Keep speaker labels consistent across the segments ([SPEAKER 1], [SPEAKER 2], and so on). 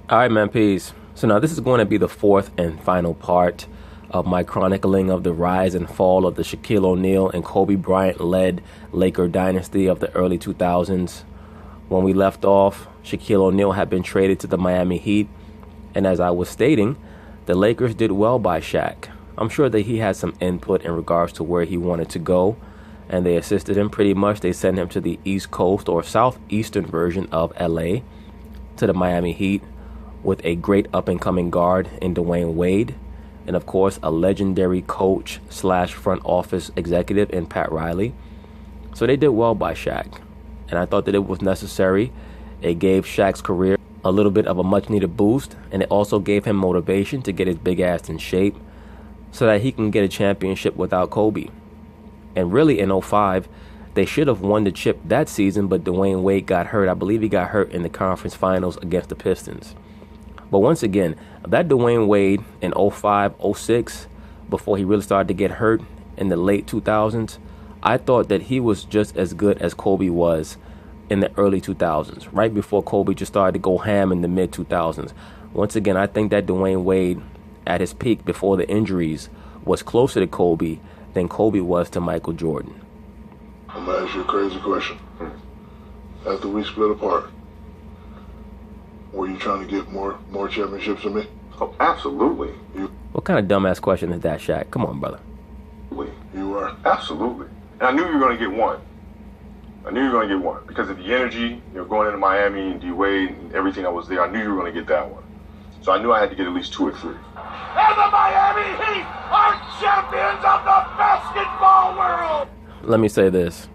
[SPEAKER 1] All right, man, peace. So now this is going to be the fourth and final part of my chronicling of the rise and fall of the Shaquille O'Neal and Kobe Bryant-led Laker dynasty of the early 2000s. When we left off, Shaquille O'Neal had been traded to the Miami Heat, and as I was stating, the Lakers did well by Shaq. I'm sure that he had some input in regards to where he wanted to go, and they assisted him pretty much. They sent him to the East Coast or southeastern version of LA, to the Miami Heat, with a great up-and-coming guard in Dwayne Wade, and of course a legendary coach slash front office executive in Pat Riley. So they did well by Shaq, and I thought that it was necessary. It gave Shaq's career a little bit of a much-needed boost, and it also gave him motivation to get his big ass in shape so that he can get a championship without Kobe. And really in '05, they should have won the chip that season, but Dwayne Wade got hurt. I believe he got hurt in the conference finals against the Pistons. But once again, that Dwayne Wade in '05, '06, before he really started to get hurt in the late 2000s, I thought that he was just as good as Kobe was in the early 2000s, right before Kobe just started to go ham in the mid 2000s. Once again, I think that Dwayne Wade at his peak before the injuries was closer to Kobe than Kobe was to Michael Jordan.
[SPEAKER 2] I'm gonna ask you a crazy question. After we split apart, were you trying to get more championships than me?
[SPEAKER 3] Oh, absolutely.
[SPEAKER 1] What kind of dumbass question is that, Shaq? Come on, brother.
[SPEAKER 2] You were?
[SPEAKER 3] Absolutely. And I knew you were going to get one. I knew you were going to get one because of the energy, going into Miami and D-Wade and everything that was there. I knew you were going to get that one. So I knew I had to get at least 2 or 3.
[SPEAKER 4] And the Miami Heat are champions of the basketball world!
[SPEAKER 1] Let me say this.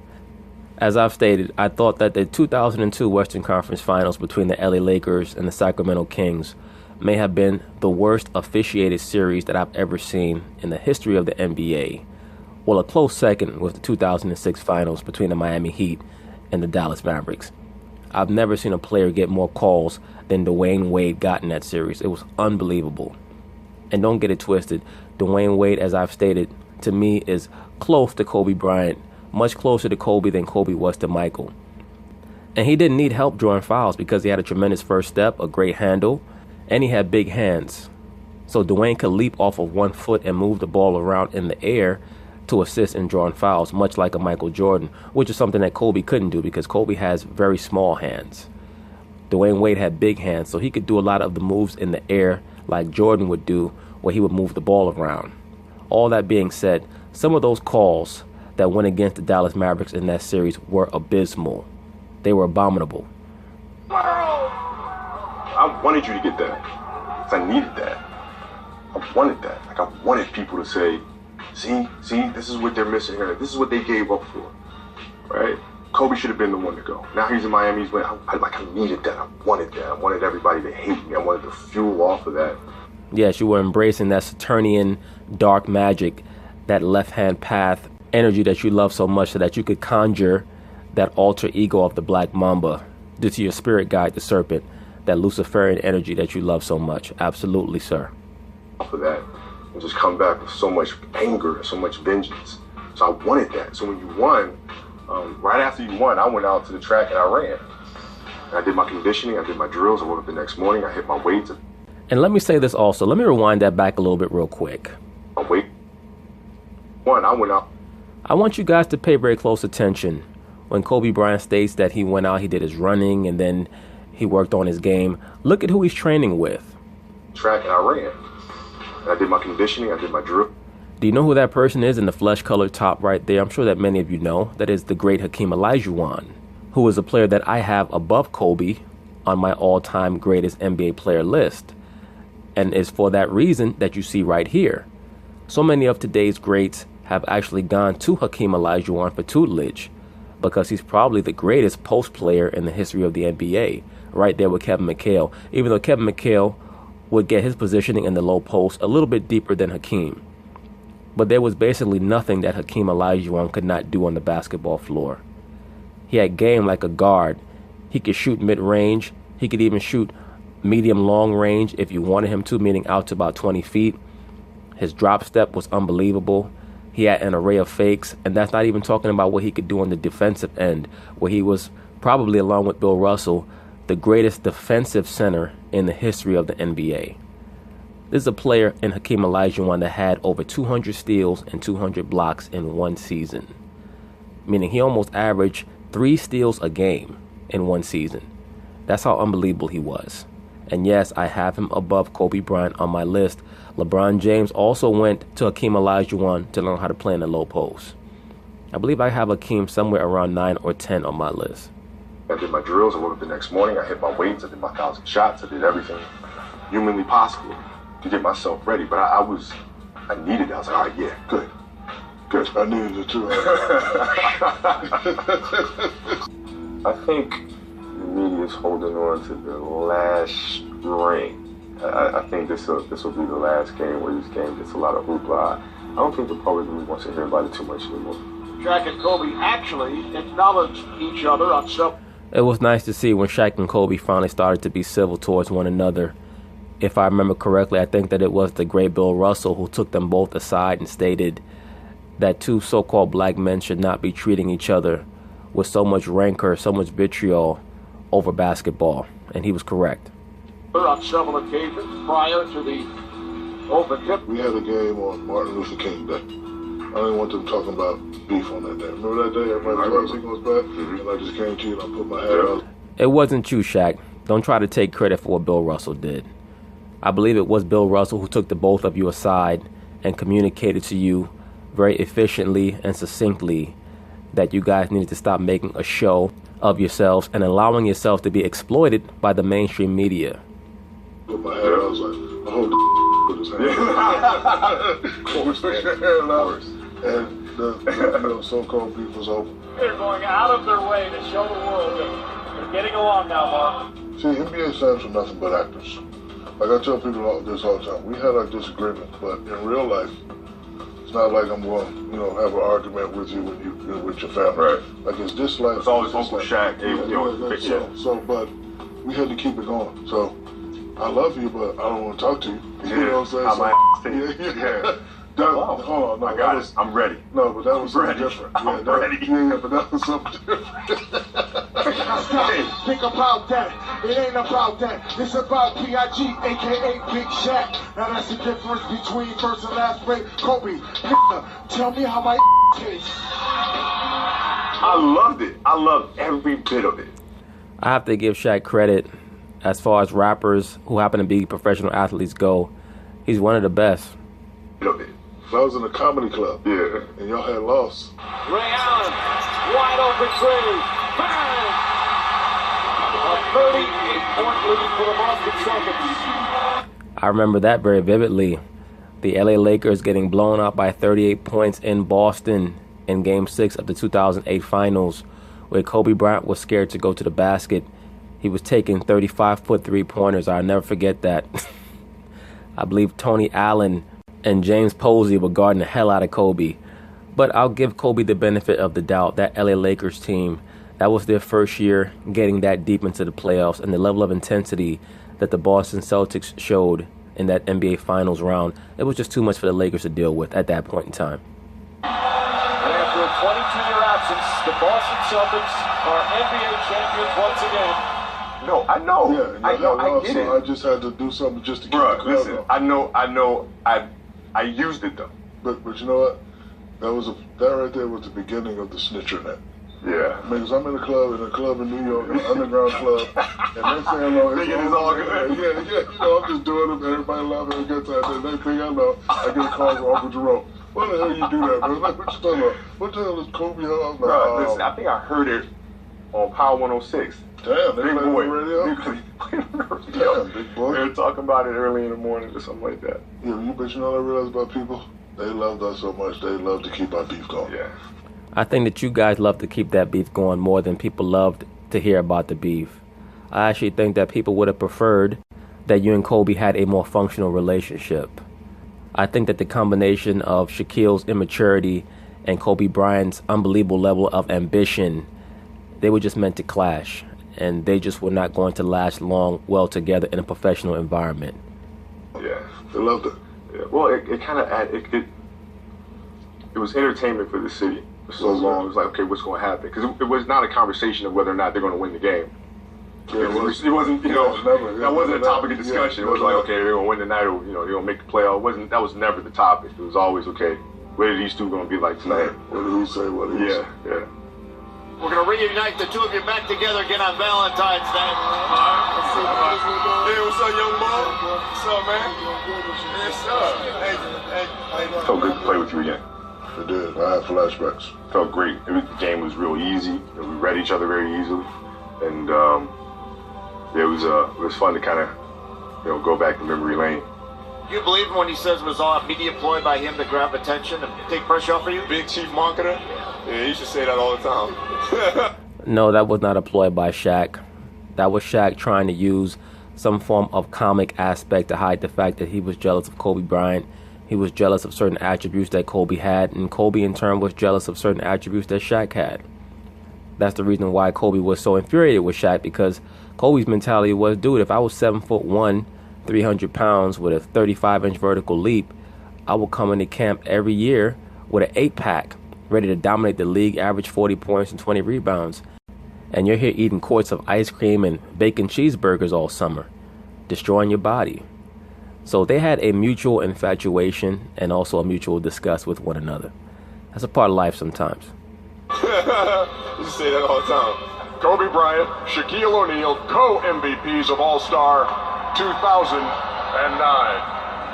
[SPEAKER 1] As I've stated, I thought that the 2002 Western Conference Finals between the LA Lakers and the Sacramento Kings may have been the worst officiated series that I've ever seen in the history of the NBA. Well, a close second was the 2006 Finals between the Miami Heat and the Dallas Mavericks. I've never seen a player get more calls than Dwayne Wade got in that series. It was unbelievable. And don't get it twisted, Dwayne Wade, as I've stated, to me is close to Kobe Bryant, much closer to Kobe than Kobe was to Michael. And he didn't need help drawing fouls because he had a tremendous first step, a great handle, and he had big hands. So Dwayne could leap off of 1 foot and move the ball around in the air to assist in drawing fouls, much like a Michael Jordan, which is something that Kobe couldn't do because Kobe has very small hands. Dwayne Wade had big hands, so he could do a lot of the moves in the air like Jordan would do, where he would move the ball around. All that being said, some of those calls that went against the Dallas Mavericks in that series were abysmal. They were abominable.
[SPEAKER 3] I wanted you to get that because I needed that. I wanted that. Like I wanted people to say, see, this is what they're missing here. This is what they gave up for, right? Kobe should have been the one to go. Now he's in Miami. I needed that. I wanted that. I wanted everybody to hate me. I wanted to fuel off of that.
[SPEAKER 1] Yes, you were embracing that Saturnian dark magic, that left-hand path energy that you love so much so that you could conjure that alter ego of the Black Mamba due to your spirit guide, the serpent, that Luciferian energy that you love so much. Absolutely, sir.
[SPEAKER 3] Off of that and just come back with so much anger and so much vengeance. So I wanted that. So when you won, right after you won, I went out to the track and I ran. And I did my conditioning, I did my drills, I woke up the next morning, I hit my weights.
[SPEAKER 1] And let me say this also. Let me rewind that back a little bit real quick.
[SPEAKER 3] My weight. I went out.
[SPEAKER 1] I want you guys to pay very close attention. When Kobe Bryant states that he went out, he did his running, and then he worked on his game. Look at who he's training with.
[SPEAKER 3] Track and I ran. And I did my conditioning, I did my drill.
[SPEAKER 1] Do you know who that person is in the flesh-colored top right there? I'm sure that many of you know. That is the great Hakeem Olajuwon, who is a player that I have above Kobe on my all-time greatest NBA player list. And it's for that reason that you see right here. So many of today's greats have actually gone to Hakeem Olajuwon for tutelage because he's probably the greatest post player in the history of the NBA, right there with Kevin McHale, even though Kevin McHale would get his positioning in the low post a little bit deeper than Hakeem. But there was basically nothing that Hakeem Olajuwon could not do on the basketball floor. He had game like a guard. He could shoot mid-range. He could even shoot medium-long range if you wanted him to, meaning out to about 20 feet. His drop step was unbelievable. He had an array of fakes, and that's not even talking about what he could do on the defensive end, where he was probably, along with Bill Russell, the greatest defensive center in the history of the NBA. This is a player in Hakeem Olajuwon that had over 200 steals and 200 blocks in one season, meaning he almost averaged 3 steals a game in one season. That's how unbelievable he was. And yes, I have him above Kobe Bryant on my list. LeBron James also went to Hakeem Olajuwon to learn how to play in the low post. I believe I have Hakeem somewhere around 9 or 10 on my list.
[SPEAKER 3] I did my drills. I woke up the next morning. I hit my weights. I did my 1,000 shots. I did everything humanly possible to get myself ready. But I needed it. I was like, all right, yeah, good.
[SPEAKER 2] I needed it too.
[SPEAKER 3] I think the media is holding on to the last string. I think this will be the last game where this game gets a lot of hoopla. I don't think the public really wants to hear about it too much anymore.
[SPEAKER 4] Shaq and Kobe actually acknowledged each other on some.
[SPEAKER 1] It was nice to see when Shaq and Kobe finally started to be civil towards one another. If I remember correctly, I think that it was the great Bill Russell who took them both aside and stated that two so-called black men should not be treating each other with so much rancor, so much vitriol over basketball. And he was correct.
[SPEAKER 4] On several occasions prior to the open tip.
[SPEAKER 2] We had a game on Martin Luther King Day. I didn't want them talking about beef on that day. Remember that day? Everybody was like, was bad? And I just came to you and I put my hat out.
[SPEAKER 1] It wasn't you, Shaq. Don't try to take credit for what Bill Russell did. I believe it was Bill Russell who took the both of you aside and communicated to you very efficiently and succinctly that you guys needed to stop making a show of yourselves and allowing yourselves to be exploited by the mainstream media.
[SPEAKER 2] Put my hat out, I was like, I hope the put his hand. Of course. And the so-called beef was over.
[SPEAKER 4] They're going out of their way to show the world that they're getting along now, Mark.
[SPEAKER 2] See, NBA fans are nothing but actors. Like I tell people this all the time. We had our disagreements, but in real life, it's not like I'm going to, have an argument with you when you're with your family.
[SPEAKER 3] Right.
[SPEAKER 2] Like it's this life.
[SPEAKER 3] It's always Uncle Shaq.
[SPEAKER 2] But we had to keep it going. So I love you, but I don't want to talk to you. You know what I'm saying? Yeah. Hold on, no,
[SPEAKER 3] I got it. I'm ready.
[SPEAKER 2] No, but that was something
[SPEAKER 3] ready.
[SPEAKER 2] different.
[SPEAKER 3] I'm ready.
[SPEAKER 2] Yeah, but that was something different.
[SPEAKER 4] Think about that. It ain't about that. It's about P.I.G., a.k.a. Big Shaq. Now that's the difference between first and last grade. Kobe, tell me how my tastes.
[SPEAKER 3] I loved it. I loved every bit of it.
[SPEAKER 1] I have to give Shaq credit as far as rappers who happen to be professional athletes go. He's one of the best.
[SPEAKER 3] Of it.
[SPEAKER 2] I was in a comedy club.
[SPEAKER 3] Yeah.
[SPEAKER 2] And y'all had lost.
[SPEAKER 4] Ray Allen, wide open three. Bang! A 38-point lead for the Boston Celtics.
[SPEAKER 1] I remember that very vividly. The LA Lakers getting blown out by 38 points in Boston in Game 6 of the 2008 Finals, where Kobe Bryant was scared to go to the basket. He was taking 35-foot three-pointers. I'll never forget that. I believe Tony Allen and James Posey were guarding the hell out of Kobe. But I'll give Kobe the benefit of the doubt. That LA Lakers team, that was their first year getting that deep into the playoffs, and the level of intensity that the Boston Celtics showed in that NBA Finals round, it was just too much for the Lakers to deal with at that point in time.
[SPEAKER 4] And after a 22-year absence, the Boston Celtics are NBA champions once again.
[SPEAKER 3] No, I know.
[SPEAKER 2] Yeah,
[SPEAKER 3] I get it.
[SPEAKER 2] I just had to do something just to keep
[SPEAKER 3] Bruh,
[SPEAKER 2] the club
[SPEAKER 3] listen,
[SPEAKER 2] up.
[SPEAKER 3] I know. I used it though.
[SPEAKER 2] But you know what? That right there was the beginning of the snitcher net.
[SPEAKER 3] Yeah.
[SPEAKER 2] I mean, 'cause I'm in a club in New York, an underground club, and next thing I know,
[SPEAKER 3] It's all good.
[SPEAKER 2] Yeah, I'm just doing it, everybody laughing, a good time. The next thing I know, I get a call from Uncle Jerome. Why the hell you do that, bro? Like, what you talking about? What the hell is Kobe? I'm like,
[SPEAKER 3] Bruh, listen, I think I heard it on Power 106.
[SPEAKER 2] Damn, they
[SPEAKER 3] Big
[SPEAKER 2] play on
[SPEAKER 3] boy.
[SPEAKER 2] the radio? Damn, big boy.
[SPEAKER 3] They were talking about it early in the morning or something like that.
[SPEAKER 2] Yeah, but you know what I realized about people? They loved us so much, they love to keep our beef going.
[SPEAKER 3] Yeah.
[SPEAKER 1] I think that you guys love to keep that beef going more than people loved to hear about the beef. I actually think that people would have preferred that you and Kobe had a more functional relationship. I think that the combination of Shaquille's immaturity and Kobe Bryant's unbelievable level of ambition, they were just meant to clash, and they just were not going to last long well together in a professional environment.
[SPEAKER 3] Yeah.
[SPEAKER 2] They loved it.
[SPEAKER 3] Yeah. Well, it kind of it was entertainment for the city for so long. It was like, okay, what's going to happen? Because it was not a conversation of whether or not they're going to win the game.
[SPEAKER 2] Yeah,
[SPEAKER 3] it wasn't, you know,
[SPEAKER 2] never,
[SPEAKER 3] that wasn't a topic of discussion.
[SPEAKER 2] Yeah,
[SPEAKER 3] it was like, okay, they're gonna win tonight, or you know, they're gonna make the playoff. That was never the topic. It was always, okay, what are these two gonna be like tonight?
[SPEAKER 2] What did he say? What did he say?
[SPEAKER 3] Yeah.
[SPEAKER 5] We're going to reunite the two of you back together again on Valentine's Day.
[SPEAKER 3] Hey, what's up, young boy? What's up, man? Yes, sir. Felt good to play with you again.
[SPEAKER 2] It did. I had flashbacks.
[SPEAKER 3] Felt great. The game was real easy. We read each other very easily, and it was fun to kind of, you know, go back to memory lane.
[SPEAKER 5] Do you believe him when he says it was all a media ploy by him to grab attention and take pressure off of you?
[SPEAKER 3] Big chief marketer? Yeah, he should say that all the time.
[SPEAKER 1] No, that was not a ploy by Shaq. That was Shaq trying to use some form of comic aspect to hide the fact that he was jealous of Kobe Bryant. He was jealous of certain attributes that Kobe had, and Kobe in turn was jealous of certain attributes that Shaq had. That's the reason why Kobe was so infuriated with Shaq, because Kobe's mentality was, dude, if I was 7'1", 300 pounds with a 35-inch vertical leap, I will come into camp every year with an 8-pack, ready to dominate the league, average 40 points and 20 rebounds. And you're here eating quarts of ice cream and bacon cheeseburgers all summer, destroying your body. So they had a mutual infatuation and also a mutual disgust with one another. That's a part of life sometimes.
[SPEAKER 3] You say that all the time. Kobe Bryant, Shaquille O'Neal, co-MVPs of All-Star 2009.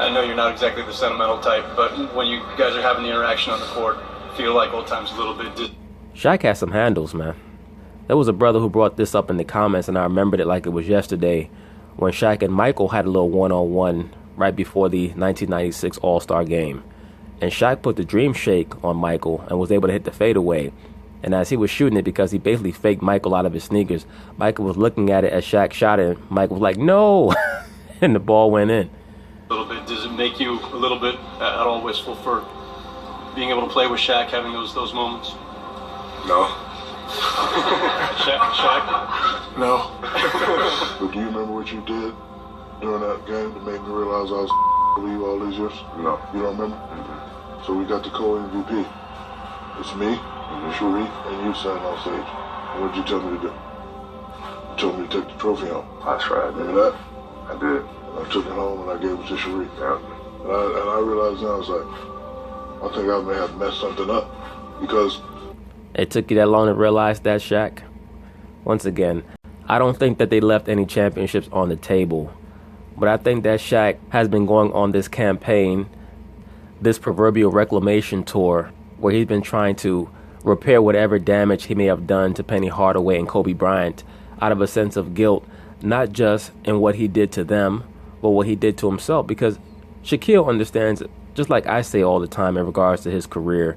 [SPEAKER 6] I know you're not exactly the sentimental type, but when you guys are having the interaction on the court, feel like old times a little bit.
[SPEAKER 1] Shaq has some handles, man. There was a brother who brought this up in the comments, and I remembered it like it was yesterday, when Shaq and Michael had a little one-on-one right before the 1996 All-Star game. And Shaq put the dream shake on Michael and was able to hit the fadeaway. And as he was shooting it, because he basically faked Michael out of his sneakers, Michael was looking at it as Shaq shot it, and Michael was like, no! And the ball went in.
[SPEAKER 6] A little bit. Does it make you a little bit at all wistful for being able to play with Shaq, having those moments?
[SPEAKER 3] No.
[SPEAKER 6] Shaq?
[SPEAKER 2] No. But do you remember what you did during that game that made me realize I was believe all these years?
[SPEAKER 3] No.
[SPEAKER 2] You don't remember?
[SPEAKER 3] Mm-hmm.
[SPEAKER 2] So we got the co-MVP. It's me, Sharif, and you standing on stage. What did you tell me to do? You told me to take the trophy home.
[SPEAKER 3] That's right.
[SPEAKER 2] Remember that?
[SPEAKER 3] I did.
[SPEAKER 2] I took it home and I gave it to Sharif.
[SPEAKER 3] Yeah.
[SPEAKER 2] And I realized now, I was like, I think I may have messed something up, because
[SPEAKER 1] It took you that long to realize that, Shaq? Once again, I don't think that they left any championships on the table. But I think that Shaq has been going on this campaign, this proverbial reclamation tour, where he's been trying to repair whatever damage he may have done to Penny Hardaway and Kobe Bryant out of a sense of guilt, not just in what he did to them, but what he did to himself. Because Shaquille understands, just like I say all the time in regards to his career,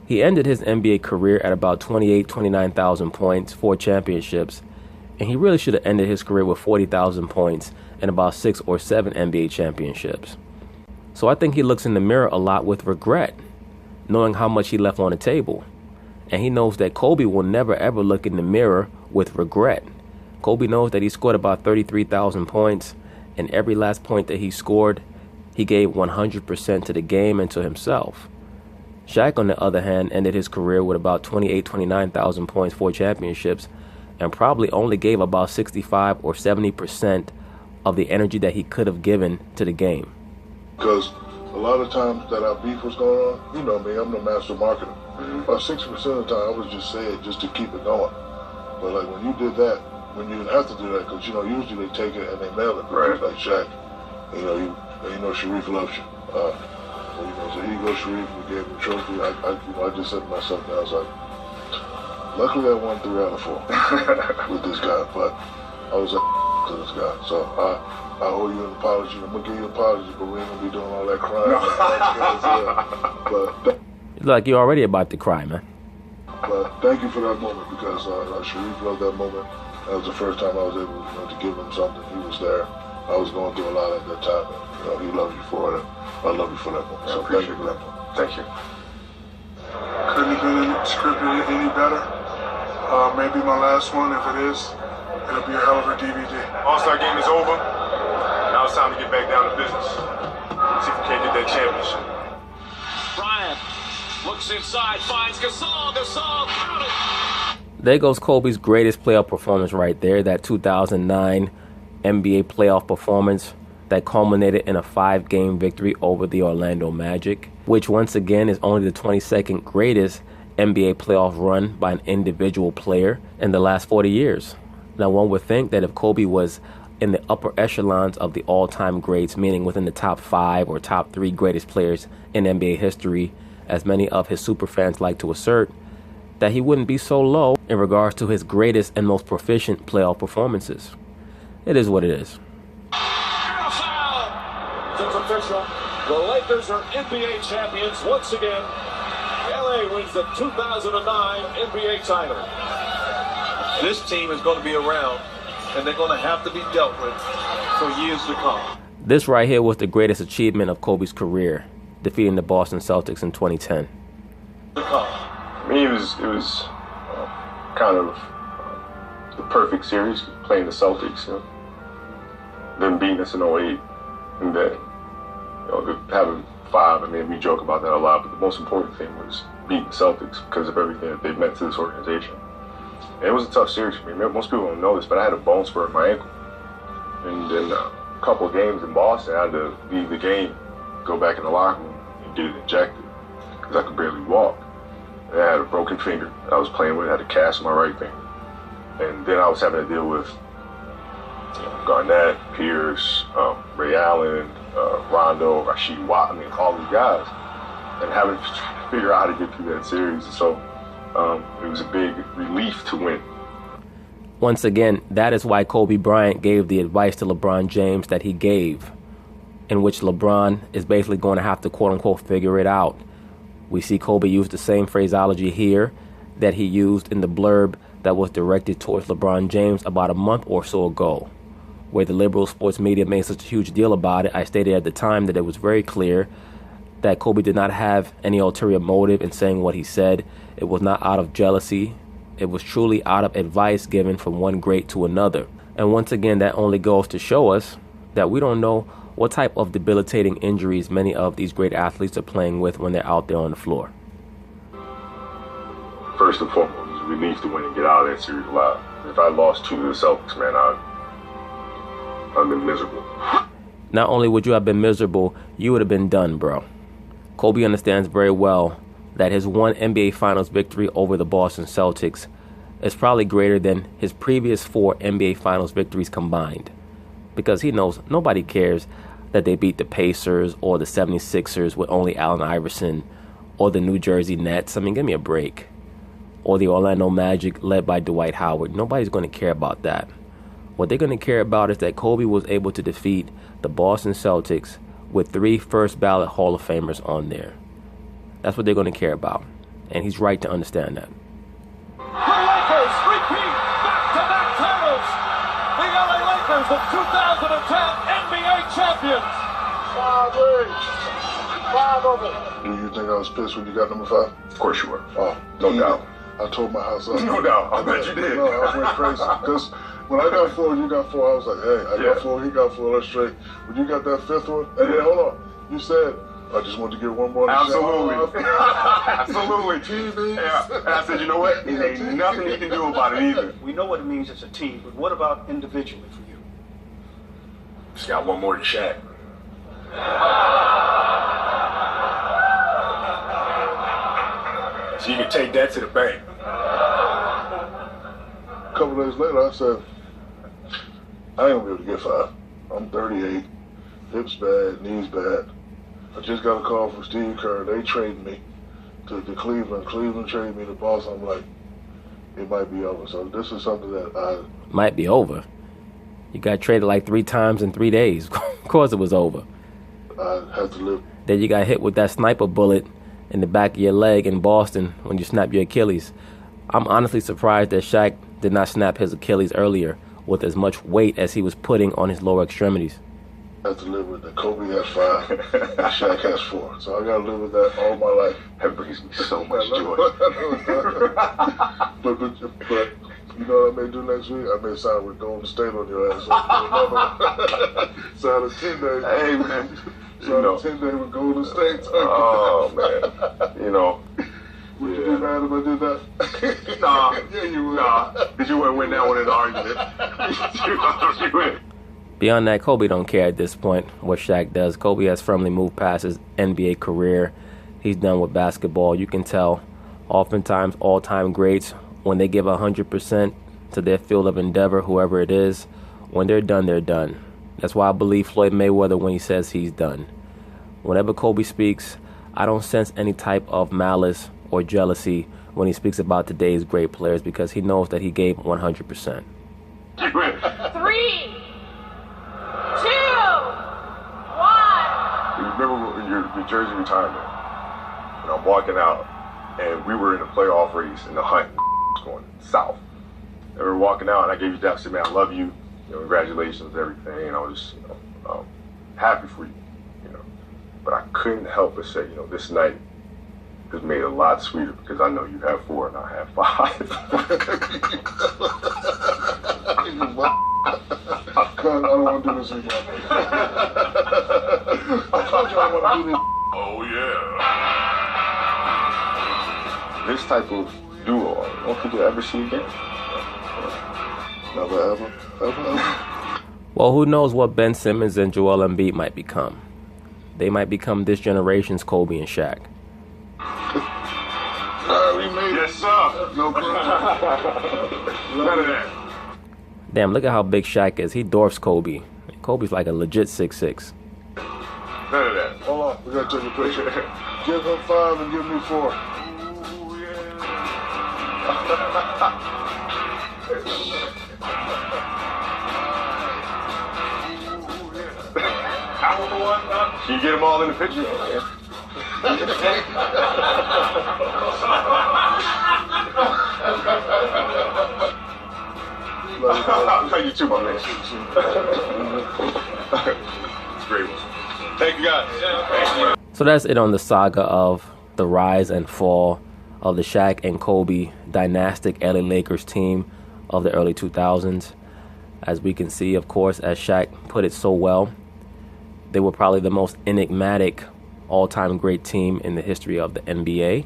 [SPEAKER 1] he ended his NBA career at about 29,000 points, 4 championships, and he really should have ended his career with 40,000 points and about 6 or 7 NBA championships. So I think he looks in the mirror a lot with regret, knowing how much he left on the table. And he knows that Kobe will never ever look in the mirror with regret. Kobe knows that he scored about 33,000 points, and every last point that he scored, he gave 100% to the game and to himself. Shaq, on the other hand, ended his career with about 29,000 points, 4 championships, and probably only gave about 65 or 70% of the energy that he could have given to the game.
[SPEAKER 2] Because a lot of times that our beef was going on, you know me, I'm the master marketer. About 60% of the time, I was just saying just to keep it going. But like when you did that, when you didn't have to do that, because you know usually they take it and they mail it.
[SPEAKER 3] Right.
[SPEAKER 2] Like Shaq, you know Sharif loves you. So here you go, Sharif. We gave him the trophy. I just said to myself, I was like, luckily I won 3 out of 4 with this guy, but I was to this guy. So I owe you an apology. I'm gonna give you an apology, but we ain't gonna be doing all that crying. But
[SPEAKER 1] Like you're already about to cry, man.
[SPEAKER 2] But thank you for that moment, because Sharif loved that moment. That was the first time I was able to give him something. He was there. I was going through a lot at that time. And, he loved you for it. I love you for that moment. So thank you for that moment.
[SPEAKER 3] Thank you.
[SPEAKER 7] Couldn't have been scripted any better. Maybe my last one. If it is, it'll be a hell of a DVD.
[SPEAKER 3] All-Star game is over. Now it's time to get back down to business. See if we can't get that championship.
[SPEAKER 5] Bryant looks inside, finds Gasol. Gasol,
[SPEAKER 1] There goes Kobe's greatest playoff performance right there, that 2009 NBA playoff performance that culminated in a 5-game victory over the Orlando Magic, which once again is only the 22nd greatest NBA playoff run by an individual player in the last 40 years. Now, one would think that if Kobe was in the upper echelons of the all-time greats, meaning within the top 5 or top 3 greatest players in NBA history, as many of his superfans like to assert, that he wouldn't be so low in regards to his greatest and most proficient playoff performances. It is what it is.
[SPEAKER 8] It's official. The Lakers are NBA champions once again. LA wins the 2009 NBA title.
[SPEAKER 6] This team is going to be around, and they're going to have to be dealt with for years to come.
[SPEAKER 1] This right here was the greatest achievement of Kobe's career, defeating the Boston Celtics in 2010.
[SPEAKER 3] I mean, it was kind of the perfect series, playing the Celtics, you know, them beating us in 08, and then, you know, having 5. I mean, we joke about that a lot, but the most important thing was beating the Celtics because of everything that they've meant to this organization. And it was a tough series for me. Most people don't know this, but I had a bone spur in my ankle. And then a couple of games in Boston, I had to leave the game, go back in the locker room, and get it injected because I could barely walk. And I had a broken finger I was playing with. I had a cast on my right finger. And then I was having to deal with Garnett, Pierce, Ray Allen, Rondo, Rasheed Watt, I mean, all these guys. And having to figure out how to get through that series. So it was a big relief to win.
[SPEAKER 1] Once again, that is why Kobe Bryant gave the advice to LeBron James that he gave, in which LeBron is basically going to have to quote-unquote figure it out. We see Kobe use the same phraseology here that he used in the blurb that was directed towards LeBron James about a month or so ago, where the liberal sports media made such a huge deal about it. I stated at the time that it was very clear that Kobe did not have any ulterior motive in saying what he said. It was not out of jealousy. It was truly out of advice given from one great to another. And once again, that only goes to show us that we don't know what type of debilitating injuries many of these great athletes are playing with when they're out there on the floor.
[SPEAKER 3] First and foremost, it was a relief to win and get out of that series alive. If I lost 2 to the Celtics, man, I've been miserable.
[SPEAKER 1] Not only would you have been miserable, you would have been done, bro. Kobe understands very well that his one NBA Finals victory over the Boston Celtics is probably greater than his previous 4 NBA Finals victories combined. Because he knows nobody cares that they beat the Pacers or the 76ers with only Allen Iverson, or the New Jersey Nets. I mean, give me a break. Or the Orlando Magic led by Dwight Howard. Nobody's going to care about that. What they're going to care about is that Kobe was able to defeat the Boston Celtics with 3 first-ballot Hall of Famers on there. That's what they're going to care about. And he's right to understand that.
[SPEAKER 8] The Lakers repeat back-to-back titles. The LA Lakers, the 2010 NBA champions.
[SPEAKER 4] 5 rings. 5 of them.
[SPEAKER 2] Do you think I was pissed when you got number 5?
[SPEAKER 3] Of course you were.
[SPEAKER 2] Oh,
[SPEAKER 3] No doubt.
[SPEAKER 2] I tore my house up.
[SPEAKER 3] No doubt. I bet you did.
[SPEAKER 2] No, I went crazy. Because when I got 4 and you got 4, I was like, hey, I got 4, he got 4, let's straight. When you got that 5th one, and then hold on, you said, I just wanted to get one more.
[SPEAKER 3] Absolutely. Absolutely.
[SPEAKER 2] TVs.
[SPEAKER 3] Yeah. And I said, you know what? There ain't nothing you can do about it either.
[SPEAKER 6] We know what it means as a team, but what about individually for you?
[SPEAKER 3] Just got one more than Shaq. So you can take that to the bank.
[SPEAKER 2] A couple days later, I said, I ain't gonna be able to get 5. I'm 38, hips bad, knees bad. I just got a call from Steve Kerr. They traded me to Cleveland. Cleveland traded me to Boston. I'm like, it might be over. So this is something that
[SPEAKER 1] Might be over. You got traded like 3 times in 3 days. Of course it was over.
[SPEAKER 2] I had to live.
[SPEAKER 1] Then you got hit with that sniper bullet in the back of your leg in Boston when you snapped your Achilles. I'm honestly surprised that Shaq did not snap his Achilles earlier with as much weight as he was putting on his lower extremities.
[SPEAKER 2] I have to live with that. Kobe has 5, and Shaq has 4. So I got to live with that all my life.
[SPEAKER 3] That brings me so much joy.
[SPEAKER 2] but you know what I may do next week? I may sign with Golden State on your ass. Sign a 10 days.
[SPEAKER 3] Hey, man.
[SPEAKER 2] Sign a 10 day with Golden State.
[SPEAKER 3] Oh, man. You know,
[SPEAKER 2] Would you be mad if I did that?
[SPEAKER 3] Nah.
[SPEAKER 2] Yeah, you would.
[SPEAKER 3] Nah. Because you wouldn't win that one in the argument. You win.
[SPEAKER 1] Beyond that, Kobe don't care at this point what Shaq does. Kobe has firmly moved past his NBA career. He's done with basketball. You can tell oftentimes all-time greats, when they give 100% to their field of endeavor, whoever it is, when they're done, they're done. That's why I believe Floyd Mayweather when he says he's done. Whenever Kobe speaks, I don't sense any type of malice or jealousy when he speaks about today's great players, because he knows that he gave 100%.
[SPEAKER 9] 3, 2, 1.
[SPEAKER 3] You remember when your jersey retirement, and I'm walking out, and we were in a playoff race, and the hunt was going south. And we were walking out, and I gave you that, I said, man, I love you, congratulations, everything, and I was just, happy for you, But I couldn't help but say, this night has made it a lot sweeter, because I know you have 4 and I have 5.
[SPEAKER 2] God, I don't want to do this anymore. I told you I want to do this.
[SPEAKER 3] Oh, yeah. This type of duo, I don't think you'll ever see again.
[SPEAKER 2] Never, ever.
[SPEAKER 1] Well, who knows what Ben Simmons and Joel Embiid might become. They might become this generation's Kobe and Shaq.
[SPEAKER 2] We made
[SPEAKER 3] Yes, sir.
[SPEAKER 2] no problem.
[SPEAKER 3] None of that.
[SPEAKER 1] Damn, look at how big Shaq is. He dwarfs Kobe. Kobe's like a legit 6'6".
[SPEAKER 3] None of that.
[SPEAKER 2] Hold on, we gotta take a picture. Give him 5 and give me 4.
[SPEAKER 3] Can you get them all in the picture? I'll tell you too, my man. It's great. Thank you, guys.
[SPEAKER 1] So that's it on the saga of the rise and fall of the Shaq and Kobe dynastic LA Lakers team of the early 2000s. As we can see, of course, as Shaq put it so well, they were probably the most enigmatic all-time great team in the history of the NBA.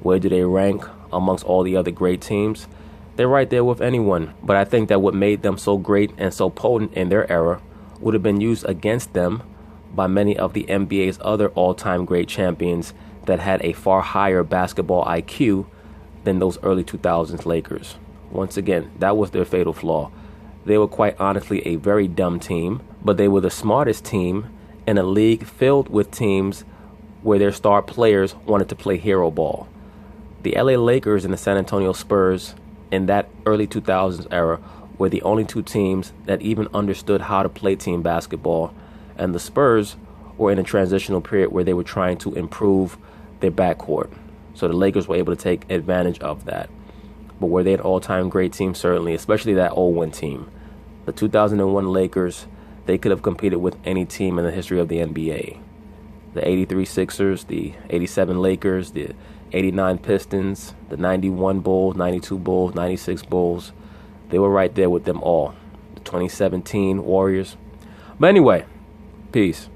[SPEAKER 1] Where do they rank amongst all the other great teams? They're right there with anyone. But I think that what made them so great and so potent in their era would have been used against them by many of the NBA's other all-time great champions that had a far higher basketball IQ than those early 2000s Lakers. Once again, that was their fatal flaw. They were quite honestly a very dumb team, but they were the smartest team in a league filled with teams where their star players wanted to play hero ball. The LA Lakers and the San Antonio Spurs in that early 2000s era were the only two teams that even understood how to play team basketball, and the Spurs were in a transitional period where they were trying to improve their backcourt. So the Lakers were able to take advantage of that. But were they an all-time great team? Certainly, especially that 0-1 team. The 2001 Lakers, they could have competed with any team in the history of the NBA. The 83 Sixers, the 87 Lakers, the 89 Pistons, the 91 Bulls, 92 Bulls, 96 Bulls. They were right there with them all. The 2017 Warriors. But anyway, peace.